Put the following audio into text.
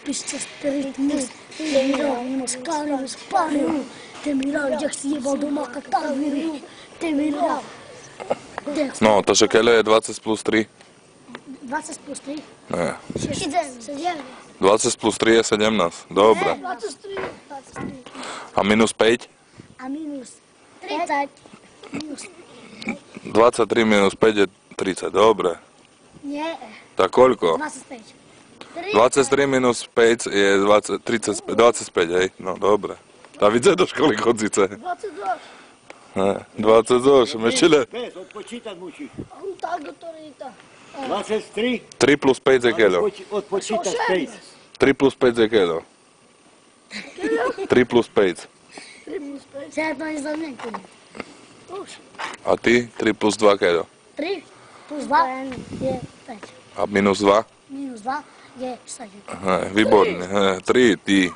Piste ritmus, Temirov, Moskaliv, Spaniu, Temirov, jak si jebal doma Katavíry, Temirov. No, takže keľo je 20 plus 3? 20 plus 3? Ne. 7. 20 plus 3 je 17. Dobre. 23. A minus 5? A minus 30. 23 minus 5 je 30. Dobre. Nie. Tak koľko? 25. 23 minus 5 je 25, hej? No, dobre. Davidze do školy chodzice. 22. Ne, 28, ešte le. Bez, odpočítať musíš. Tak, ktorý to. 23. 3 plus 5 je keľo. Odpočítať 5. 3 plus 5 je keľo. 3 plus 5. 3 plus 5. Ja to nezamienkam. Už. A ty? 3 plus 2 keľo. 3 plus 2 je 5. A minus 2? Minus 2 je 7. Výborne. 3, ty.